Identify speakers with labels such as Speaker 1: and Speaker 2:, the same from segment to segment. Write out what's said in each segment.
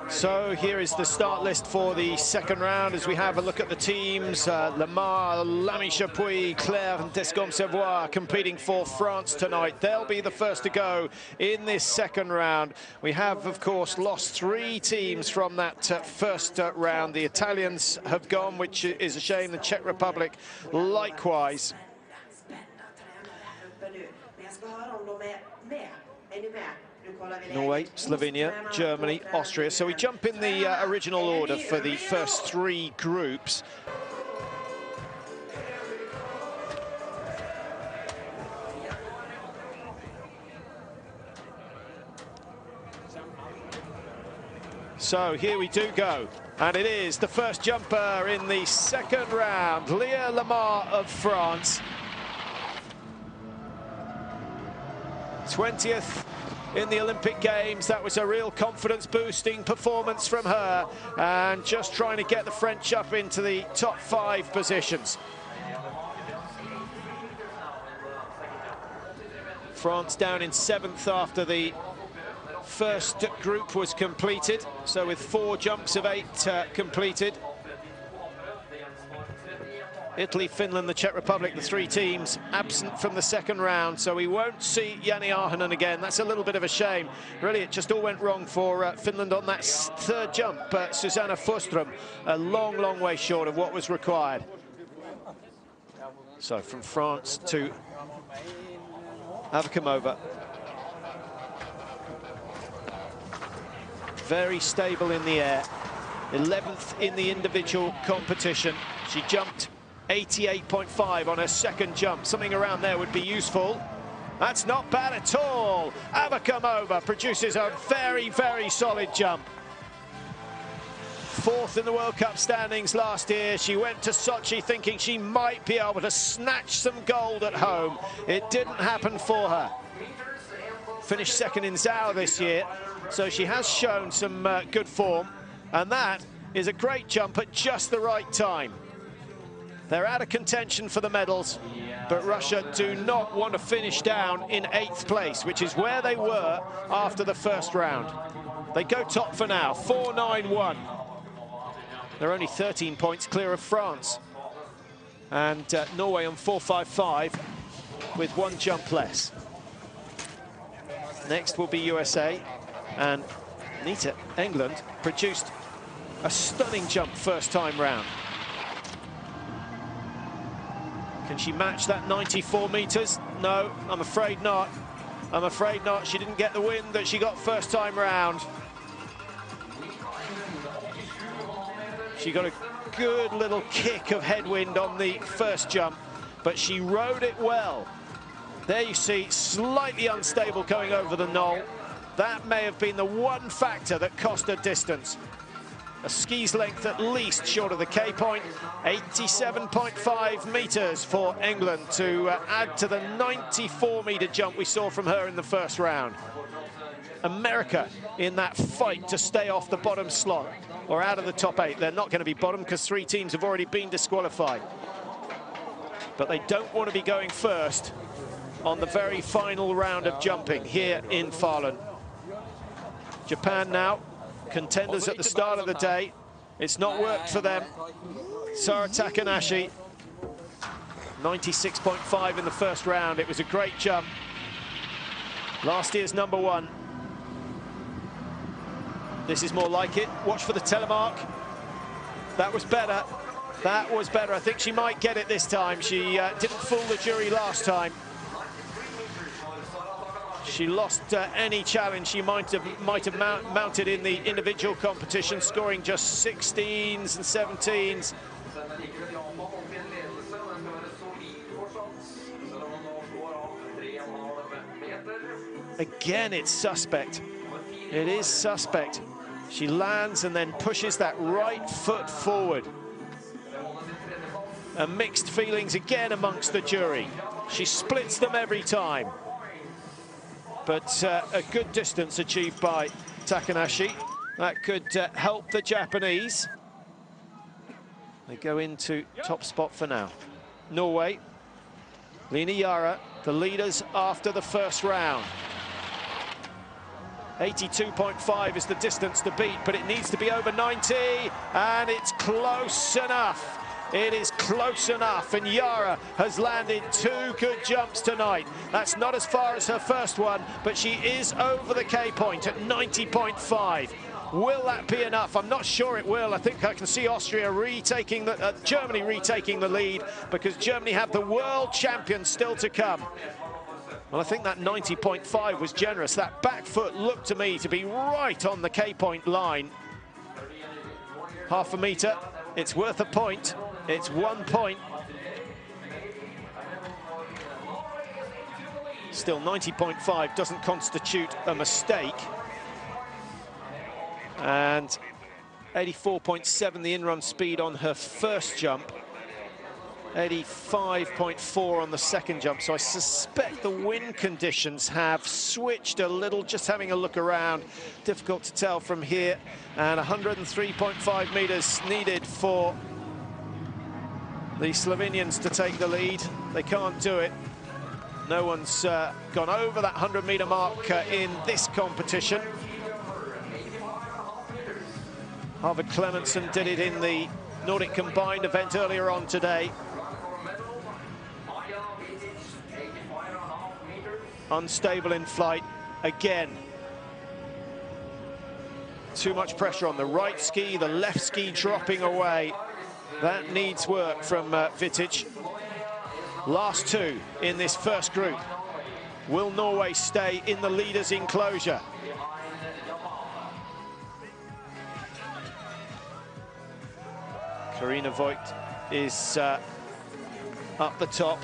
Speaker 1: So here is the start list for the second round as we have a look at the teams. Lamar, Lamy Chapuis, Claire and Descombe-Savoie competing for France tonight. They'll be the first to go in this second round. We have, of course, lost 3 teams from that first round. The Italians have gone, which is a shame. The Czech Republic likewise. Norway, Slovenia, Germany, Austria. So we jump in the original order for the first 3 groups. So here we do go. And it is the first jumper in the second round, Leah Lamar of France. 20th in the Olympic Games. That was a real confidence-boosting performance from her, and just trying to get the French up into the top 5 positions. France down in 7th after the first group was completed, so with 4 jumps of 8 completed. Italy, Finland, the Czech Republic, the 3 teams absent from the second round, so we won't see Janni Ahonen again. That's a little bit of a shame. Really, it just all went wrong for Finland on that 3rd jump. Susanna Forsström, a long, long way short of what was required. So from France to Avrakamova. Very stable in the air. 11th in the individual competition. She jumped 88.5 on her second jump. Something around there would be useful. That's not bad at all. Avrakamova produces a very, very solid jump. 4th in the World Cup standings last year. She went to Sochi thinking she might be able to snatch some gold at home. It didn't happen for her. Finished 2nd in Zhao this year, so she has shown some good form, and that is a great jump at just the right time. They're out of contention for the medals, but Russia do not want to finish down in 8th place, which is where they were after the first round. They go top for now, 4-9-1. They're only 13 points clear of France. And Norway on 4-5-5 with 1 jump less. Next will be USA, and Nita England produced a stunning jump first time round. Can she match that 94 meters? No, I'm afraid not. I'm afraid not. She didn't get the wind that she got first time round. She got a good little kick of headwind on the first jump, but she rode it well. There you see, slightly unstable going over the knoll. That may have been the one factor that cost her distance. A ski's length at least short of the K point, 87.5 meters for England to add to the 94-meter jump we saw from her in the first round. America in that fight to stay off the bottom slot or out of the top 8. They're not going to be bottom because 3 teams have already been disqualified. But they don't want to be going first on the very final round of jumping here in Falun. Japan now, contenders at the start of the day. It's not worked for them. Sara Takanashi, 96.5 in the first round. It was a great jump. Last year's #1. This is more like it. Watch for the telemark. That was better. That was better. I think she might get it this time. She didn't fool the jury last time. She lost any challenge she might have mounted in the individual competition, scoring just 16s and 17s. Again, it's suspect. It is suspect. She lands and then pushes that right foot forward. And mixed feelings again amongst the jury. She splits them every time. But a good distance achieved by Takanashi. That could help the Japanese. They go into top spot for now. Norway, Line Yara, the leaders after the first round. 82.5 is the distance to beat, but it needs to be over 90, and it's close enough. It is close enough, and Yara has landed 2 good jumps tonight. That's not as far as her first one, but she is over the K point at 90.5. Will that be enough? I'm not sure it will. I think I can see Austria retaking the, Germany retaking the lead, because Germany have the world champion still to come. Well, I think that 90.5 was generous. That back foot looked to me to be right on the K point line. Half a metre, it's worth a point. It's 1 point. Still, 90.5 doesn't constitute a mistake. And 84.7 the in-run speed on her first jump. 85.4 on the second jump. So I suspect the wind conditions have switched a little, just having a look around. Difficult to tell from here. And 103.5 meters needed for the Slovenians to take the lead. They can't do it. No one's gone over that 100-meter mark in this competition. Harvard Clemenson did it in the Nordic combined event earlier on today. Unstable in flight again. Too much pressure on the right ski, the left ski dropping away. That needs work from Vitic. Last 2 in this first group. Will Norway stay in the leaders' enclosure? Karina Voigt is up the top,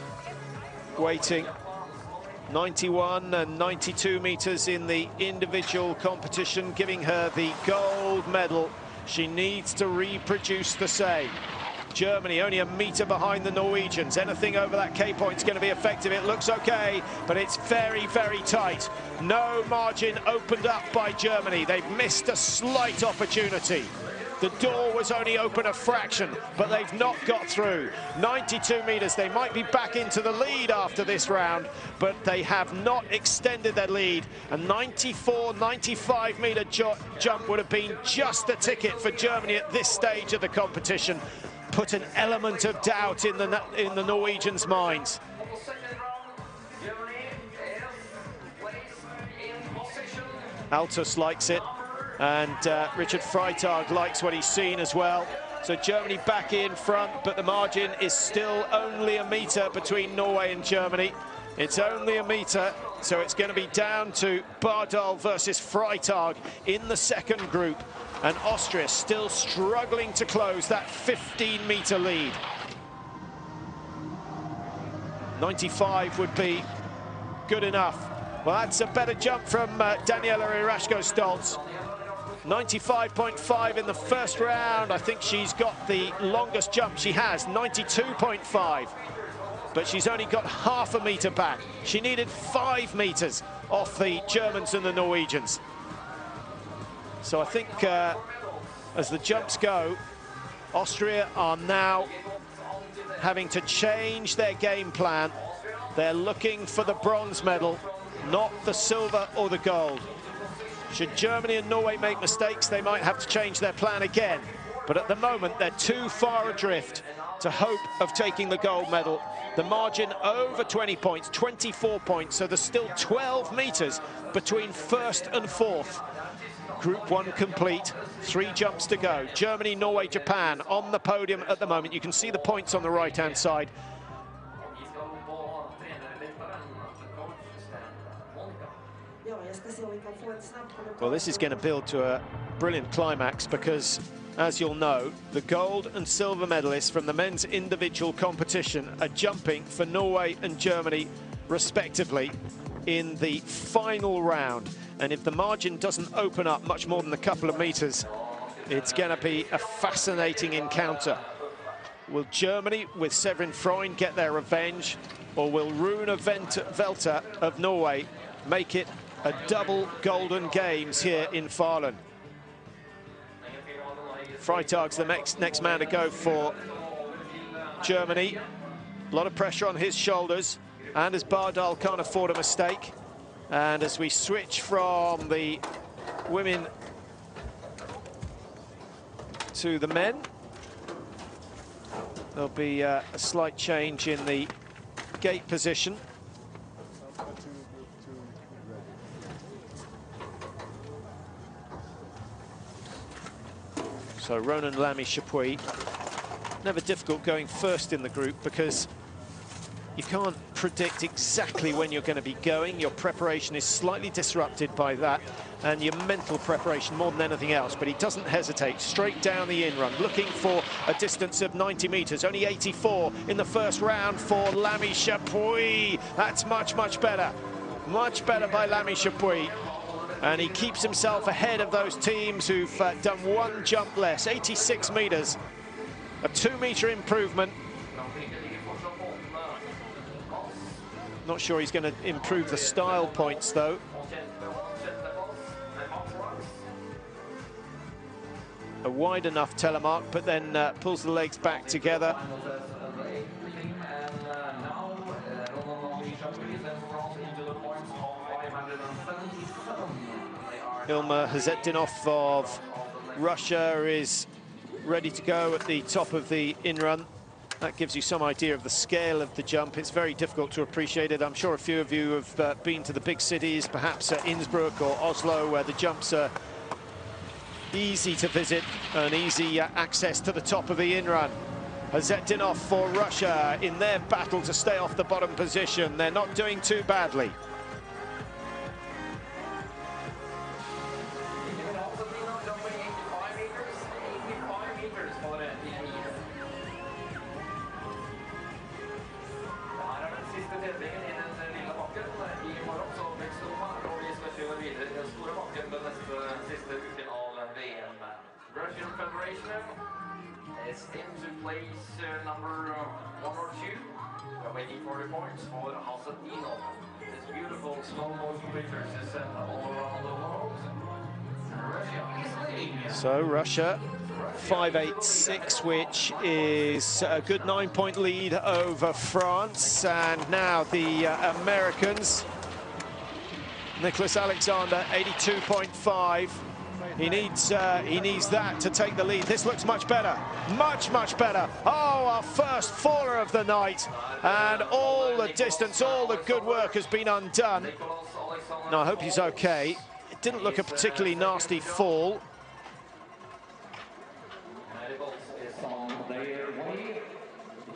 Speaker 1: waiting. 91 and 92 meters in the individual competition, giving her the gold medal. She needs to reproduce the same. Germany only a meter behind the Norwegians. Anything over that K point is going to be effective. It looks okay, but it's very, very tight. No margin opened up by Germany. They've missed a slight opportunity. The door was only open a fraction, but they've not got through. 92 meters, they might be back into the lead after this round, but they have not extended their lead. A 94, 95 meter jump would have been just the ticket for Germany at this stage of the competition. Put an element of doubt in the Norwegians' minds. Altus likes it. And Richard Freitag likes what he's seen as well. So Germany back in front, but the margin is still only a meter between Norway and Germany. It's only a meter, so it's going to be down to Bardal versus Freitag in the second group. And Austria still struggling to close that 15-meter lead. 95 would be good enough. Well, that's a better jump from Daniela Irashko-Stoltz. 95.5 in the first round. I think she's got the longest jump she has, 92.5. But she's only got half a meter back. She needed 5 meters off the Germans and the Norwegians. So I think as the jumps go, Austria are now having to change their game plan. They're looking for the bronze medal, not the silver or the gold. Should Germany and Norway make mistakes, they might have to change their plan again. But at the moment, they're too far adrift to hope of taking the gold medal. The margin over 20 points, 24 points, so there's still 12 meters between first and fourth. Group 1 complete, 3 jumps to go. Germany, Norway, Japan on the podium at the moment. You can see the points on the right-hand side. Well, this is going to build to a brilliant climax because, as you'll know, the gold and silver medalists from the men's individual competition are jumping for Norway and Germany, respectively, in the final round. And if the margin doesn't open up much more than a couple of meters, it's going to be a fascinating encounter. Will Germany, with Severin Freund, get their revenge, or will Rune Velta of Norway make it a double golden games here in Falun? Freitag's the next man to go for Germany. A lot of pressure on his shoulders. Anders Bardal can't afford a mistake. And as we switch from the women to the men. There'll be a slight change in the gate position. So Ronan Lamy-Chapuis, never difficult going first in the group because you can't predict exactly when you're going to be going. Your preparation is slightly disrupted by that, and your mental preparation more than anything else. But he doesn't hesitate, straight down the in-run, looking for a distance of 90 meters. Only 84 in the first round for Lamy-Chapuis. That's much, much better. Much better by Lamy-Chapuis. And he keeps himself ahead of those teams who've done one jump less, 86 meters. A 2-meter improvement. Not sure he's going to improve the style points, though. A wide enough telemark, but then pulls the legs back together. Ilma Hazetdinov of Russia is ready to go at the top of the in-run. That gives you some idea of the scale of the jump. It's very difficult to appreciate it. I'm sure a few of you have been to the big cities, perhaps Innsbruck or Oslo, where the jumps are easy to visit and easy access to the top of the in-run. Hazetdinov for Russia in their battle to stay off the bottom position. They're not doing too badly.
Speaker 2: Into place number 1 or 2. We're waiting for reports for Hazetdinov. This beautiful slow motion pictures is sent all around the world. Russia is leading.
Speaker 1: So Russia 5.86, which is a good 9-point lead over France. And now the Americans. Nicholas Alexander 82.5. He needs that to take the lead. This looks much better, much better. Oh, our first faller of the night, and all the distance, all the good work has been undone. No, I hope he's okay. It didn't look a particularly nasty fall.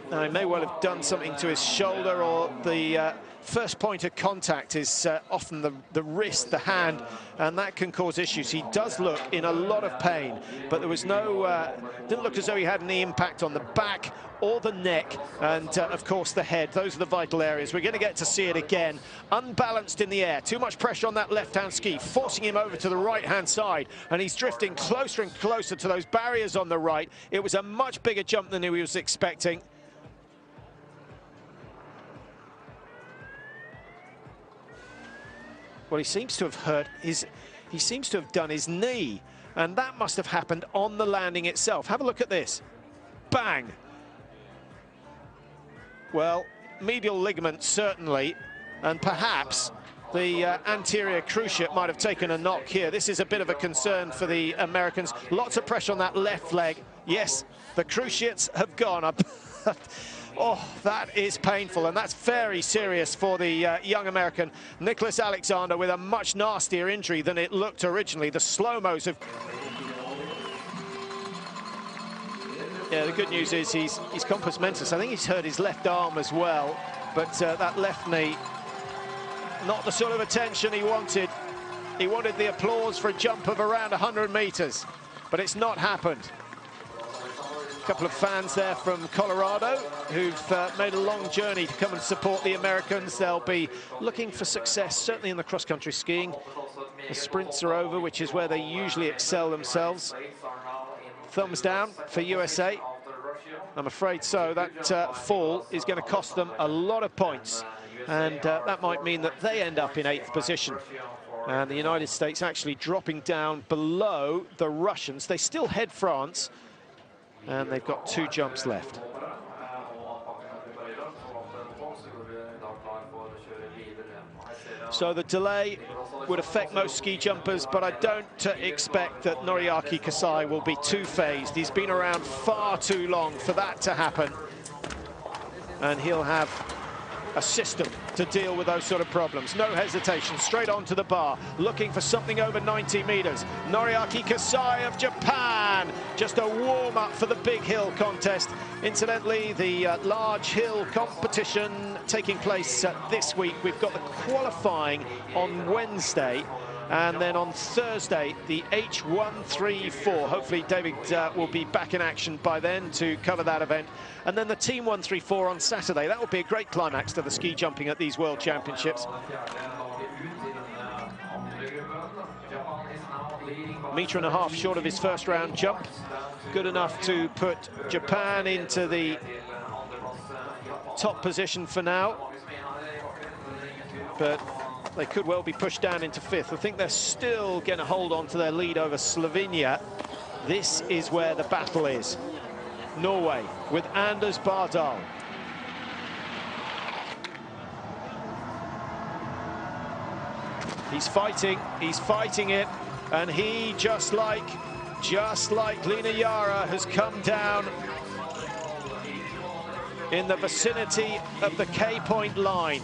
Speaker 1: Now, he may well have done something to his shoulder, or the first point of contact is often the wrist, the hand, and that can cause issues. He does look in a lot of pain, but there was no, didn't look as though he had any impact on the back or the neck, and of course the head. Those are the vital areas. We're going to get to see it again. Unbalanced in the air, too much pressure on that left-hand ski, forcing him over to the right-hand side, and he's drifting closer and closer to those barriers on the right. It was a much bigger jump than he was expecting. Well, he seems to have hurt he seems to have done his knee, and that must have happened on the landing itself. Have a look at this. Bang! Well, medial ligament certainly, and perhaps the anterior cruciate might have taken a knock here. This is a bit of a concern for the Americans. Lots of pressure on that left leg. Yes, the cruciates have gone up. Oh, that is painful, and that's very serious for the young American. Nicholas Alexander with a much nastier injury than it looked originally. The slow-mos have... Yeah, the good news is he's compos mentis. I think he's hurt his left arm as well, but that left knee, not the sort of attention he wanted. He wanted the applause for a jump of around 100 meters, but it's not happened. A couple of fans there from Colorado who've made a long journey to come and support the Americans. They'll be looking for success, certainly in the cross-country skiing. The sprints are over, which is where they usually excel themselves. Thumbs down for USA. I'm afraid so. That fall is going to cost them a lot of points, and that might mean that they end up in 8th position. And the United States actually dropping down below the Russians. They still head France, and they've got 2 jumps left. So the delay would affect most ski jumpers, but I don't expect that Noriaki Kasai will be too phased. He's been around far too long for that to happen, and he'll have a system to deal with those sort of problems. No hesitation, straight onto the bar, looking for something over 90 meters. Noriaki Kasai of Japan, just a warm-up for the big hill contest. Incidentally, the large hill competition taking place this week. We've got the qualifying on Wednesday, and then on Thursday, the H134. Hopefully, David will be back in action by then to cover that event. And then the Team 134 on Saturday. That would be a great climax to the ski jumping at these World Championships. Metre and a half short of his first round jump. Good enough to put Japan into the top position for now. But they could well be pushed down into fifth. I think they're still going to hold on to their lead over Slovenia. This is where the battle is. Norway with Anders Bardal. He's fighting it, and he, just like Lina Yara, has come down in the vicinity of the K-point line.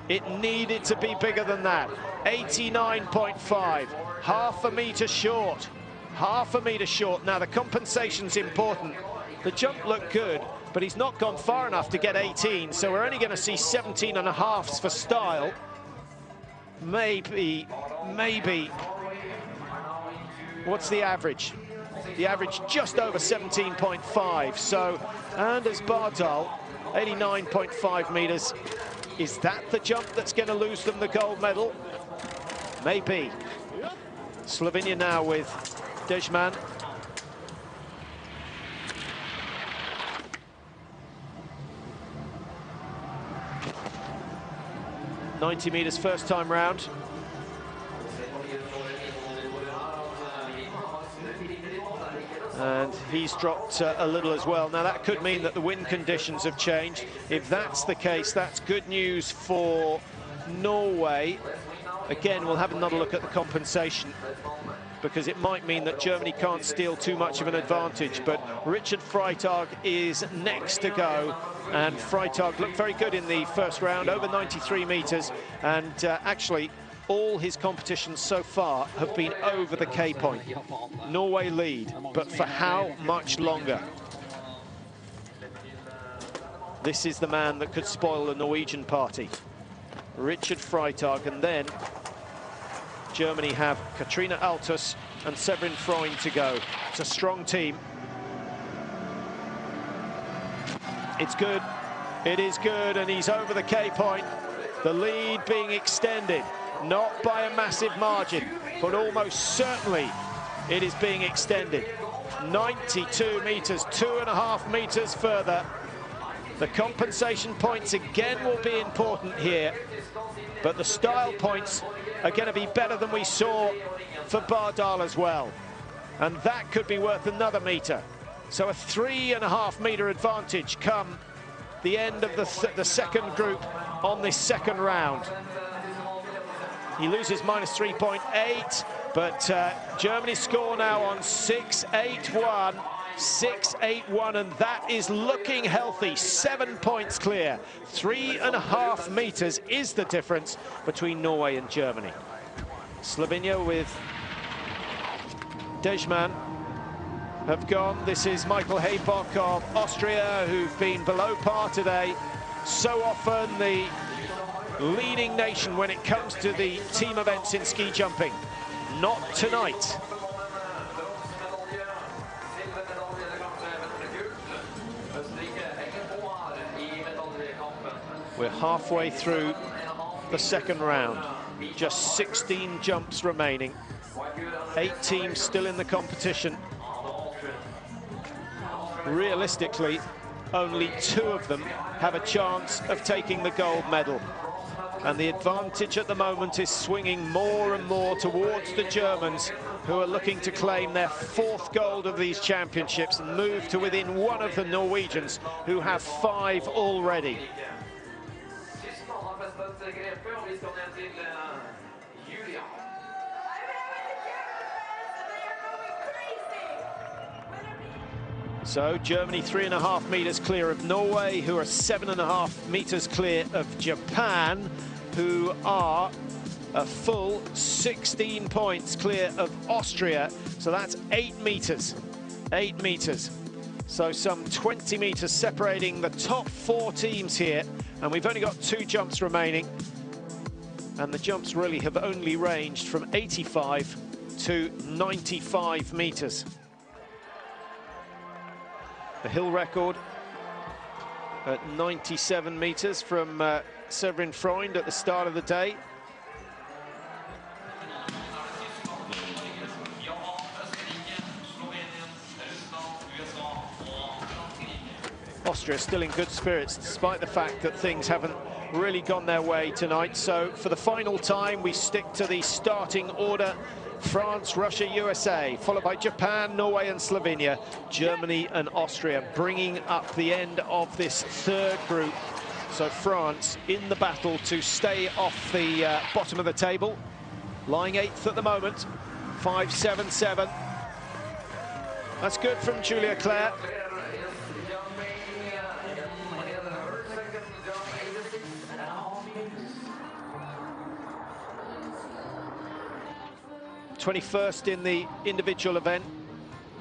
Speaker 1: It needed to be bigger than that. 89.5, half a metre short. Half a metre short. Now, the compensation's important. The jump looked good, but he's not gone far enough to get 18, so we're only going to see 17 and a halves for style. Maybe. What's the average? The average just over 17.5. So Anders Bardal, 89.5 meters. Is that the jump that's going to lose them the gold medal? Maybe. Slovenia now with Dejman. .90 meters first time round. And he's dropped a little as well. Now, that could mean that the wind conditions have changed. If that's the case, that's good news for Norway. Again, we'll have another look at the compensation, because it might mean that Germany can't steal too much of an advantage. But Richard Freitag is next to go, and Freitag looked very good in the first round, over 93 meters, and actually all his competitions so far have been over the K-point. Norway lead, but for how much longer? This is the man that could spoil the Norwegian party, Richard Freitag. And then Germany have Katrina Altus and Severin Freund to go. It's a strong team. It's good. It is good, and he's over the K-point. The lead being extended, not by a massive margin, but almost certainly it is being extended. 92 meters, 2.5 meters further. The compensation points again will be important here, but the style points are going to be better than we saw for Bardal as well. And that could be worth another meter. So a 3.5 meter advantage come the end of the second group on this second round. He loses -3.8, but Germany's score now on 6-8-1. 6-8-1, and that is looking healthy. 7 points clear. 3.5 meters is the difference between Norway and Germany. Slovenia with Dejman have gone. This is Michael Haybock of Austria, who've been below par today. So often the leading nation when it comes to the team events in ski jumping. Not tonight. We're halfway through the second round. Just 16 jumps remaining. 8 teams still in the competition. Realistically, only 2 of them have a chance of taking the gold medal. And the advantage at the moment is swinging more and more towards the Germans, who are looking to claim their 4th gold of these championships and move to within 1 of the Norwegians, who have 5 already.
Speaker 2: Tyskland har festet grepet, og vi skal ned til Julia.
Speaker 1: So Germany 3.5 meters clear of Norway, who are 7.5 meters clear of Japan, who are a full 16 points clear of Austria. So that's 8 meters. 8 meters. So some 20 meters separating the top 4 teams here. And we've only got 2 jumps remaining. And the jumps really have only ranged from 85 to 95 meters. The hill record at 97 meters from Severin Freund at the start of the day. Austria still in good spirits despite the fact that things haven't really gone their way tonight. So for the final time, we stick to the starting order. France, Russia, USA, followed by Japan, Norway and Slovenia, Germany and Austria, bringing up the end of this 3rd group. So France in the battle to stay off the bottom of the table, lying 8th at the moment, 5.77. That's good from Julia Claire. '21st in the individual event.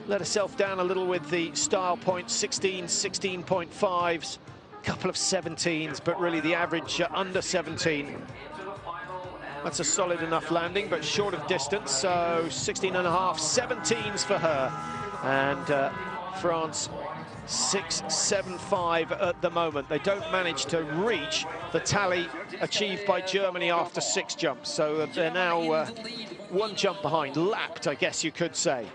Speaker 1: Let herself down a little with the style points, 16, 16.5s, couple of 17s, but really the average under 17. That's a solid enough landing, but short of distance, so 16.5, 17s for her. And France 6.75 at the moment. They don't manage to reach the tally achieved by Germany after 6 jumps, so they're now 1 jump behind, lapped, I guess you could say.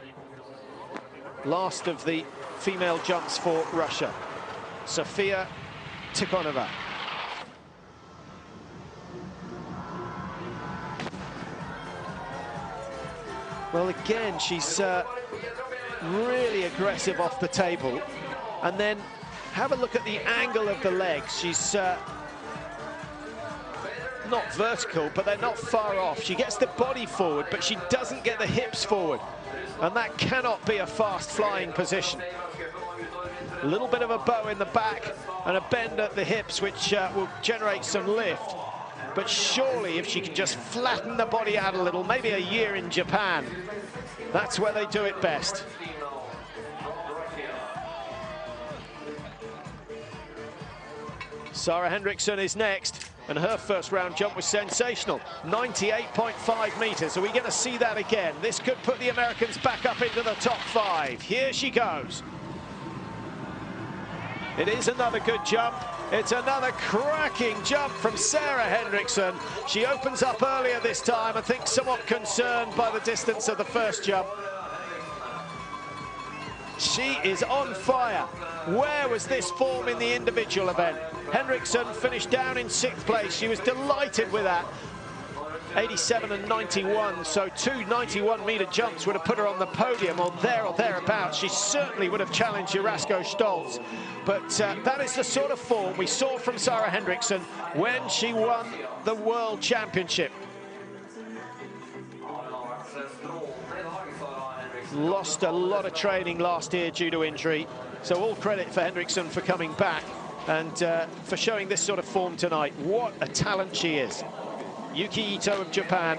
Speaker 1: Last of the female jumps for Russia, Sofia Tikhonova. Well, again, she's really aggressive off the table. And then have a look at the angle of the legs. She's not vertical, but they're not far off. She gets the body forward, but she doesn't get the hips forward. And that cannot be a fast flying position. A little bit of a bow in the back and a bend at the hips, which will generate some lift. But surely if she can just flatten the body out a little, maybe a year in Japan, that's where they do it best. Sara Henriksson is next, and her first round jump was sensational. 98.5 meters. Are we going to see that again? This could put the Americans back up into the top 5. Here she goes. It is another good jump. It's another cracking jump from Sara Henriksson. She opens up earlier this time, I think somewhat concerned by the distance of the first jump. She is on fire. Where was this form in the individual event? Henriksson finished down in 6th place. She was delighted with that. 87 and 91, so 2 91-meter jumps would have put her on the podium or thereabouts. She certainly would have challenged Jurasko Stolz. But that is the sort of form we saw from Sara Henriksson when she won the World Championship. Lost a lot of training last year due to injury, so all credit for Henriksson for coming back and for showing this sort of form tonight. What a talent she is. Yuki Ito of Japan,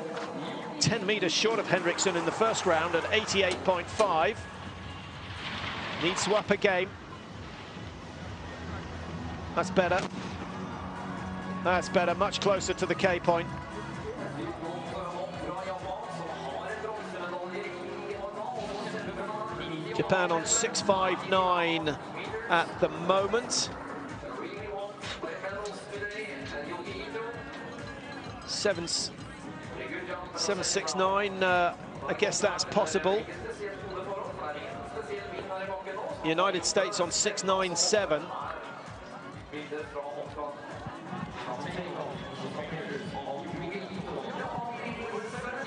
Speaker 1: 10 meters short of Henriksson in the first round at 88.5. Needs to up a game. That's better. That's better, much closer to the K point. Japan on 6.59 at the moment. 7.69, I guess that's possible. United States on 6.97.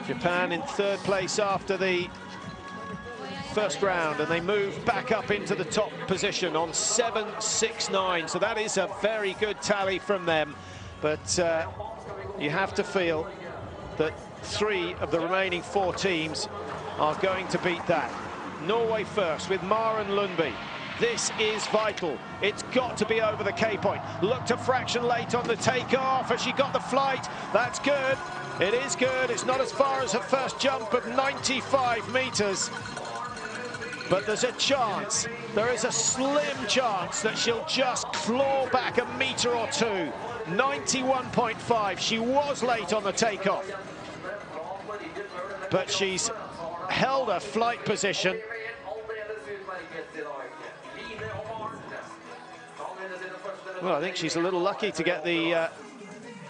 Speaker 1: Japan in 3rd place after the first round, and they move back up into the top position on 7.69. So that is a very good tally from them. But you have to feel that 3 of the remaining 4 teams are going to beat that. Norway first with Maren Lundby. This is vital. It's got to be over the K-point. Looked a fraction late on the takeoff. Has she got the flight? That's good. It is good. It's not as far as her first jump of 95 meters. But there's a chance. There is a slim chance that she'll just claw back a meter or two. 91.5. She was late on the takeoff. But she's held her flight position. Well, I think she's a little lucky to get the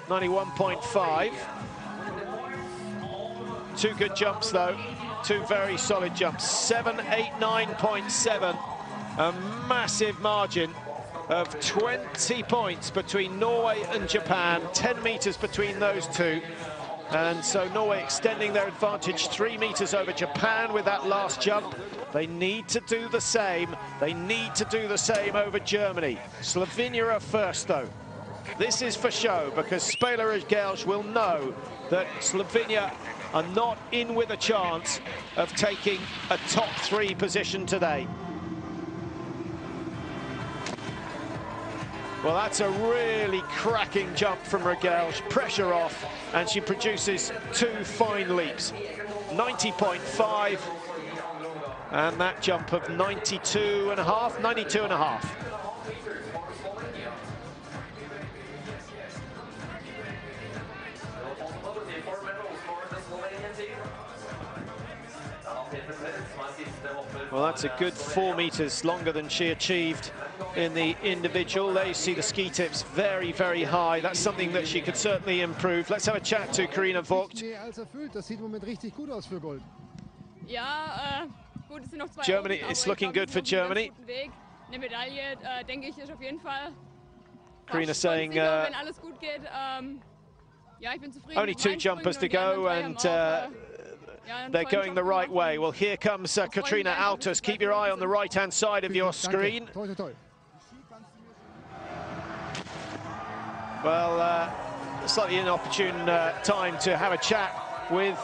Speaker 1: 91.5. Two good jumps, though. Two very solid jumps. 789.7. A massive margin of 20 points between Norway and Japan. 10 meters between those two. And so Norway extending their advantage 3 meters over Japan with that last jump. They need to do the same. They need to do the same over Germany. Slovenia are first, though. This is for show, because Spela-Ryggelj will know that Slovenia are not in with a chance of taking a top 3 position today. Well, that's a really cracking jump from Ryggelj. Pressure off, and she produces 2 fine leaps. 90.5, and that jump of 92.5, 92.5. Well, that's a good 4 meters longer than she achieved in the individual. There you see the ski tips very, very high. That's something that she could certainly improve. Let's have a chat to Carina Vogt. Germany, it's looking good for Germany. Carina saying only 2 jumpers to go, and they're going the right way. Well, here comes Katrina Altus. Keep your eye on the right-hand side of your screen. Well, slightly inopportune time to have a chat with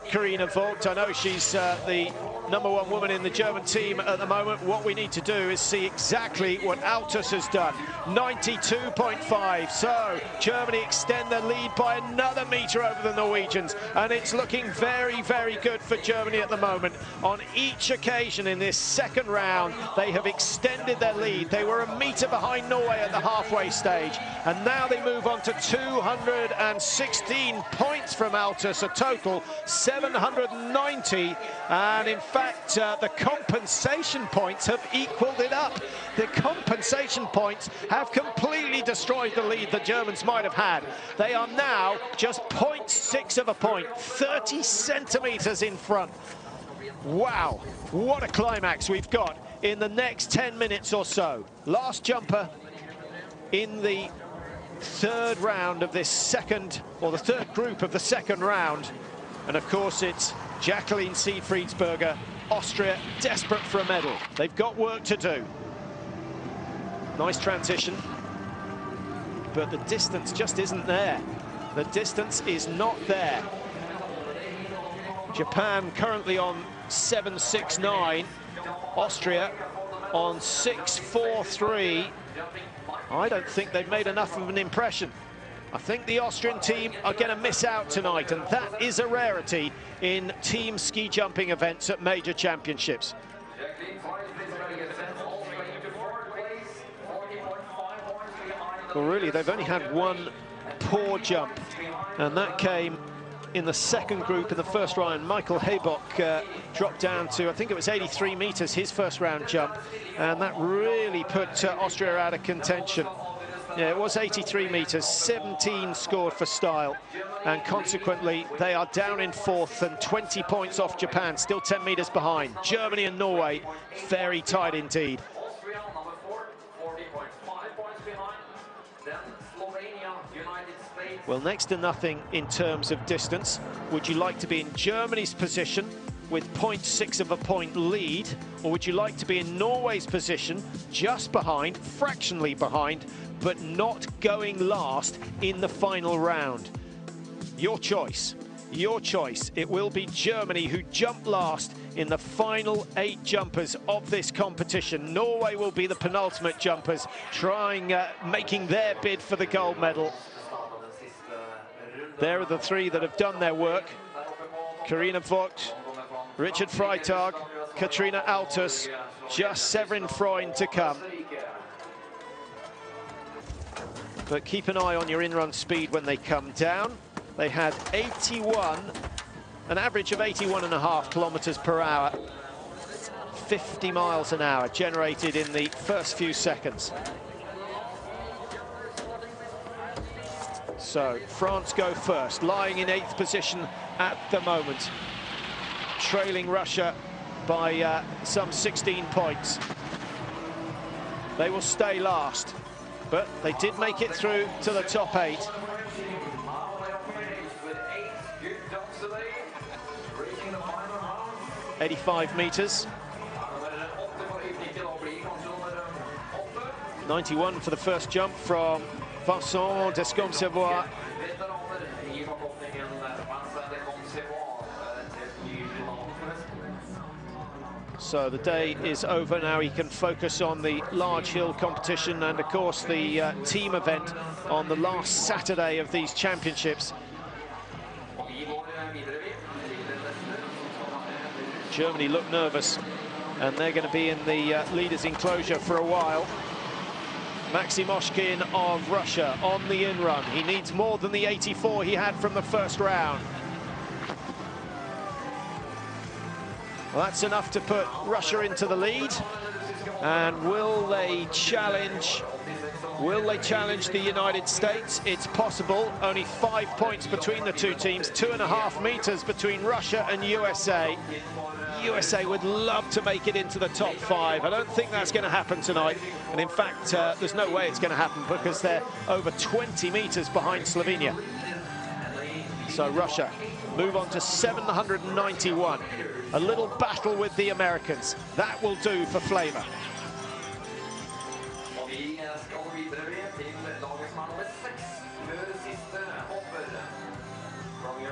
Speaker 1: Carina Vogt. I know she's the #1 woman in the German team at the moment. What we need to do is see exactly what Altus has done. 92.5. So Germany extend their lead by another meter over the Norwegians, and it's looking very, very good for Germany at the moment. On each occasion in this second round, they have extended their lead. They were a meter behind Norway at the halfway stage, and now they move on to 216 points from Altus, a total 790, and in fact the compensation points have equaled it up. The compensation points have completely destroyed the lead the Germans might have had. They are now just 0.6 of a point, 30 centimeters in front. Wow, what a climax we've got in the next 10 minutes or so. Last jumper in the third round of this second, or the third group of the second round. And of course it's Jacqueline Siegfriedsberger, Austria, desperate for a medal. They've got work to do. Nice transition, but the distance just isn't there. The distance is not there. Japan currently on 7.69, Austria on 6.43. I don't think they've made enough of an impression. I think the Austrian team are going to miss out tonight, and that is a rarity in team ski jumping events at major championships. Well, really, they've only had one poor jump, and that came in the second group in the first round. Michael Haybock dropped down to, I think it was 83 meters, his first round jump, and that really put Austria out of contention. Yeah, it was 83 meters, 17 scored for style, and consequently they are down in fourth and 20 points off Japan, still 10 meters behind. Germany and Norway, very tight indeed. Well, next to nothing in terms of distance. Would you like to be in Germany's position with 0.6 of a point lead, or would you like to be in Norway's position just behind, fractionally behind, but not going last in the final round? Your choice. your choice. It will be Germany who jump last in the final 8 jumpers of this competition. Norway will be the penultimate jumpers, making their bid for the gold medal. There are the 3 that have done their work. Carina Vogt, Richard Freitag, Katrina Altus, just Severin Freund to come. But keep an eye on your in-run speed when they come down. They had an average of 81.5 kilometers per hour, 50 miles an hour generated in the first few seconds. So France go first, lying in 8th position at the moment, trailing Russia by some 16 points. They will stay last, but they did make it through to the top 8. 85 meters. 91 for the first jump from Vincent Descombevois. So the day is over now. He can focus on the large hill competition and, of course, the team event on the last Saturday of these championships. Germany look nervous, and they're going to be in the leaders' enclosure for a while. Maxim Oshkin of Russia on the in-run. He needs more than the 84 he had from the first round. Well, that's enough to put Russia into the lead. And will they challenge the United States? It's possible. Only 5 points between the two teams, 2.5 meters between Russia and USA. USA would love to make it into the top 5. I don't think that's going to happen tonight. And in fact, there's no way it's going to happen because they're over 20 meters behind Slovenia. So Russia move on to 791. A little battle with the Americans. That will do for flavor.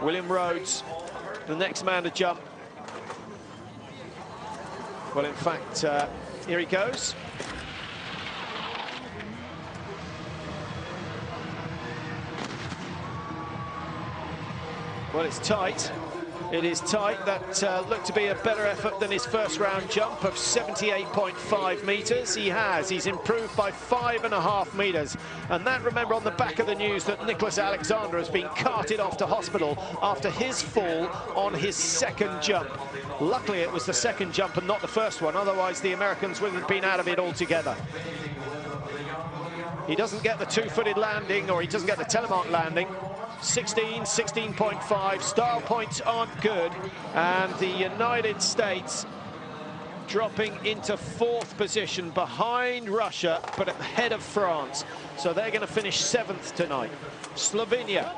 Speaker 1: William Rhodes, the next man to jump. Well, in fact, here he goes. Well, it's tight. It is tight. That looked to be a better effort than his first round jump of 78.5 meters. He's improved by 5.5 meters. And that, remember, on the back of the news that Nicholas Alexander has been carted off to hospital after his fall on his second jump. Luckily, it was the second jump and not the first one. Otherwise, the Americans would have been out of it altogether. He doesn't get the two-footed landing, or he doesn't get the telemark landing. 16, 16.5, style points aren't good, and the United States dropping into 4th position behind Russia, but ahead of France. So they're going to finish 7th tonight. Slovenia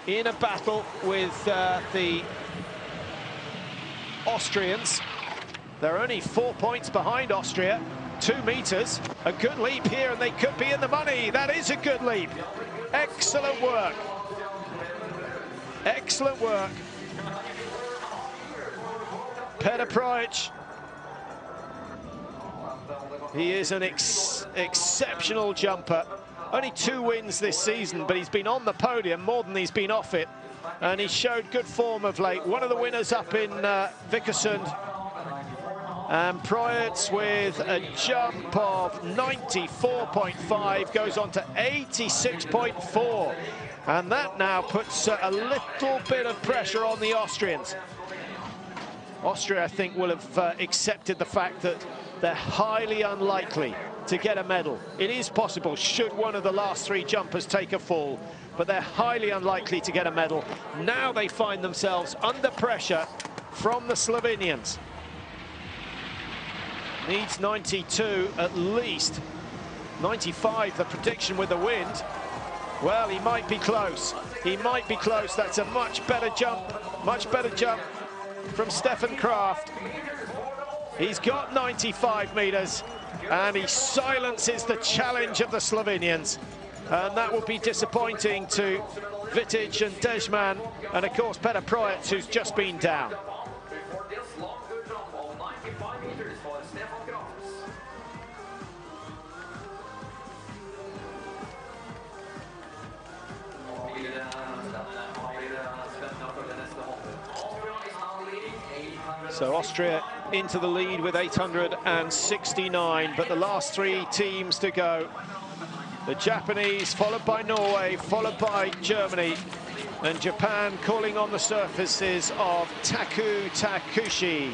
Speaker 1: in a battle with the Austrians. They're only 4 points behind Austria. 2 meters, a good leap here, and they could be in the money. That is a good leap. Excellent work. Excellent work. Petr Projic. He is an exceptional jumper. Only 2 wins this season, but he's been on the podium more than he's been off it. And he showed good form of late. One of the winners up in Vikersund. And Projic with a jump of 94.5 goes on to 86.4. And that now puts a little bit of pressure on the Austrians. Austria, I think, will have accepted the fact that they're highly unlikely to get a medal. It is possible should one of the last 3 jumpers take a fall, but they're highly unlikely to get a medal. Now they find themselves under pressure from the Slovenians. Needs 92 at least. 95, the prediction with the wind. Well, he might be close. He might be close. That's a much better jump from Stefan Kraft. He's got 95 meters, and he silences the challenge of the Slovenians. And that will be disappointing to Vitic and Dejman, and of course Peter Project, who's just been down.
Speaker 2: Before this long good jump of 95 meters for Stefan Graf.
Speaker 1: So Austria into the lead with 869, but the last three teams to go. The Japanese, followed by Norway, followed by Germany, and Japan calling on the surfaces of Takushi.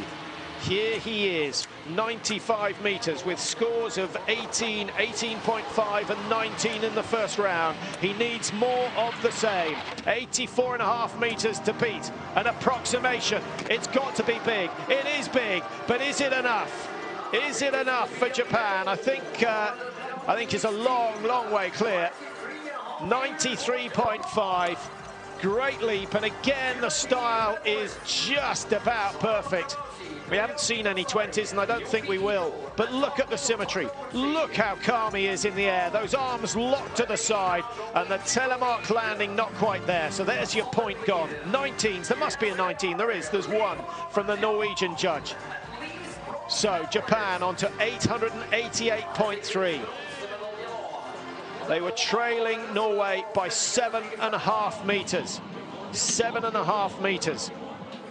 Speaker 1: Here he is, 95 meters with scores of 18, 18.5 and 19 in the first round. He needs more of the same. 84.5 meters to beat, an approximation. It's got to be big. It is big, but is it enough? Is it enough for Japan? I think it's a long, long way clear. 93.5. Great leap, and again the style is just about perfect. We haven't seen any 20s, and I don't think we will. But look at the symmetry. Look how calm he is in the air. Those arms locked to the side, and the telemark landing not quite there. So there's your point gone. 19s. There must be a 19. There is. There's one from the Norwegian judge. So Japan on to 888.3. They were trailing Norway by 7.5 meters. 7.5 meters.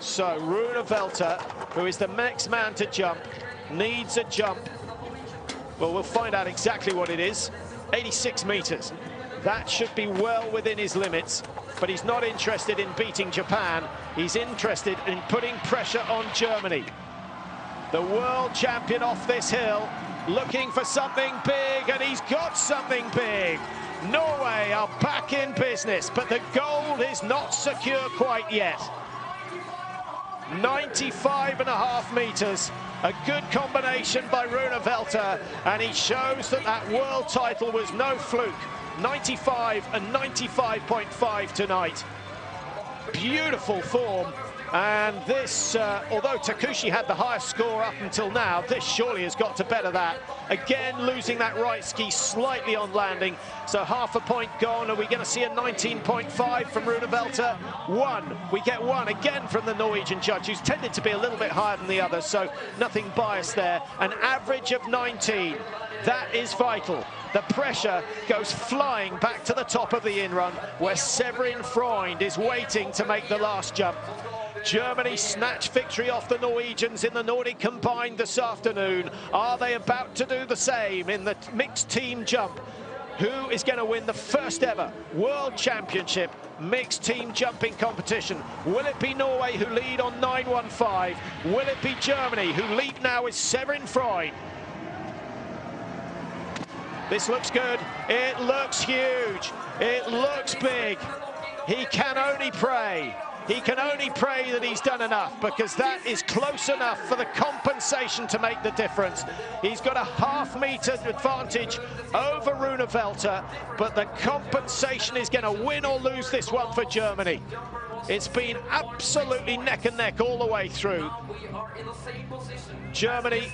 Speaker 1: So Rune Velter, who is the next man to jump, needs a jump. Well, we'll find out exactly what it is. 86 meters. That should be well within his limits, but he's not interested in beating Japan. He's interested in putting pressure on Germany. The world champion off this hill, looking for something big, and he's got something big. Norway are back in business, but the gold is not secure quite yet. 95.5 meters, a good combination by Rune Velter, and he shows that that world title was no fluke. 95 and 95.5 tonight. Beautiful form. And this, although Takushi had the highest score up until now, this surely has got to better that. Again, losing that right ski slightly on landing. So half a point gone. Are we going to see a 19.5 from Rune Velter? One. We get one again from the Norwegian judge, who's tended to be a little bit higher than the others, so nothing biased there. An average of 19. That is vital. The pressure goes flying back to the top of the in-run, where Severin Freund is waiting to make the last jump. Germany snatch victory off the Norwegians in the Nordic combined this afternoon. Are they about to do the same in the mixed team jump? Who is going to win the first ever World Championship mixed team jumping competition? Will it be Norway, who lead on 9.15? Will it be Germany, who lead now with Severin Freund? This looks good. It looks huge. It looks big. He can only pray. He can only pray that he's done enough, because that is close enough for the compensation to make the difference. He's got a half-meter advantage over Rune Velter, but the compensation is going to win or lose this one for Germany. It's been absolutely neck and neck all the way through. Germany,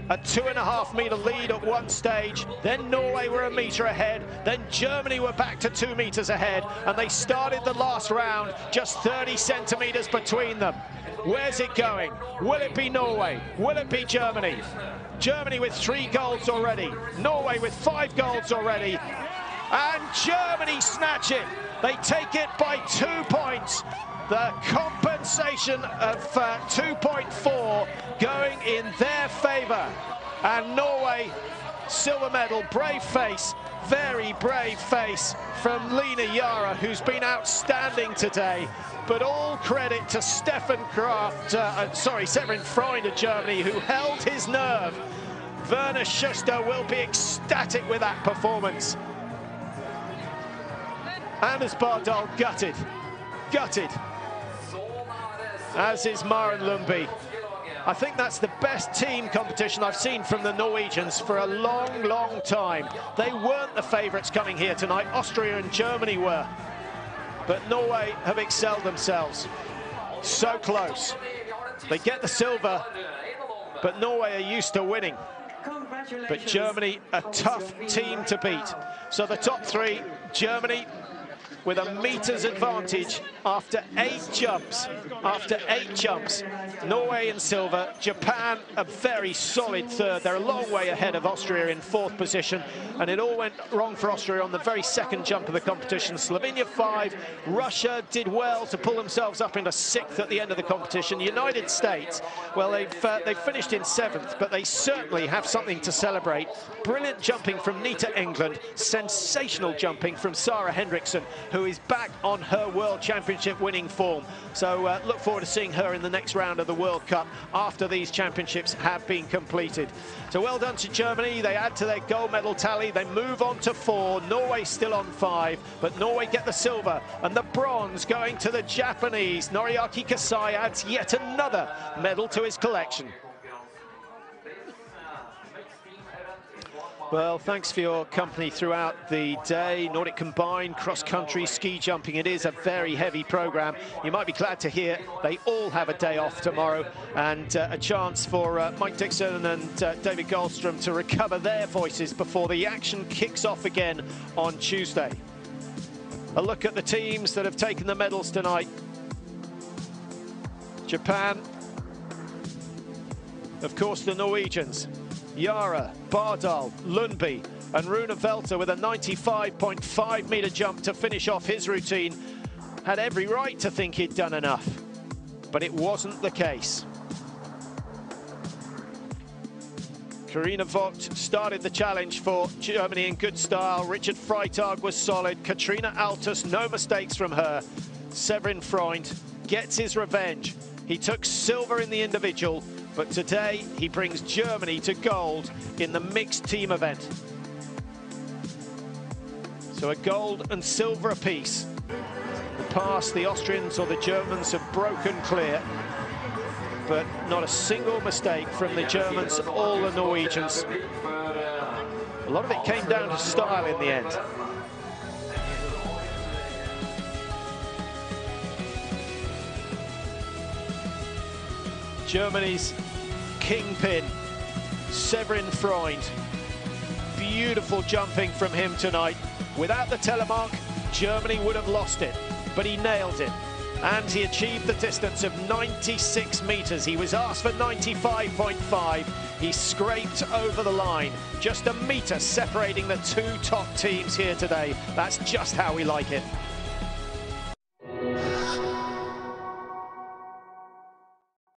Speaker 1: a 2.5 meter lead at one stage, then Norway were a meter ahead, then Germany were back to 2 meters ahead, and they started the last round just 30 centimeters between them. Where's it going? Will it be Norway? Will it be Germany? Germany with 3 golds already, Norway with 5 golds already, and Germany snatch it. They take it by 2 points. The compensation of 2.4 going in their favour. And Norway, silver medal, brave face, very brave face from Line Yara, who's been outstanding today. But all credit to Severin Freund of Germany, who held his nerve. Werner Schuster will be ecstatic with that performance. Anders Bardal gutted, as is Maren Lundby. I think that's the best team competition I've seen from the Norwegians for a long, long time. They weren't the favourites coming here tonight. Austria and Germany were. But Norway have excelled themselves. So close. They get the silver, but Norway are used to winning. But Germany, a tough team to beat. So the top 3, Germany, with a meter's advantage after 8 jumps. After 8 jumps, Norway in silver, Japan a very solid third. They're a long way ahead of Austria in 4th position, and it all went wrong for Austria on the very second jump of the competition. Slovenia 5, Russia did well to pull themselves up into 6th at the end of the competition. United States, well, they've finished in 7th, but they certainly have something to celebrate. Brilliant jumping from Nita England, sensational jumping from Sarah Hendrickson, who is back on her World Championship winning form. So look forward to seeing her in the next round of the World Cup after these championships have been completed. So well done to Germany. They add to their gold medal tally. They move on to 4. Norway still on 5, but Norway get the silver, and the bronze going to the Japanese. Noriaki Kasai adds yet another medal to his collection. Well, thanks for your company throughout the day. Nordic combined, cross-country, ski jumping. It is a very heavy program. You might be glad to hear they all have a day off tomorrow, and a chance for Mike Dixon and David Goldstrom to recover their voices before the action kicks off again on Tuesday. A look at the teams that have taken the medals tonight. Japan, of course, the Norwegians. Yara, Bardal, Lundby and Rune Velter with a 95.5 meter jump to finish off his routine. Had every right to think he'd done enough, but it wasn't the case. Karina Vogt started the challenge for Germany in good style. Richard Freitag was solid. Katrina Altus, no mistakes from her. Severin Freund gets his revenge. He took silver in the individual, but today he brings Germany to gold in the mixed team event. So a gold and silver apiece. The past, the Austrians or the Germans have broken clear, but not a single mistake from the Germans or the Norwegians. A lot of it came down to style in the end. Germany's kingpin, Severin Freund. Beautiful jumping from him tonight. Without the telemark, Germany would have lost it, but he nailed it. And he achieved the distance of 96 meters. He was asked for 95.5. He scraped over the line. Just a meter separating the 2 top teams here today. That's just how we like it.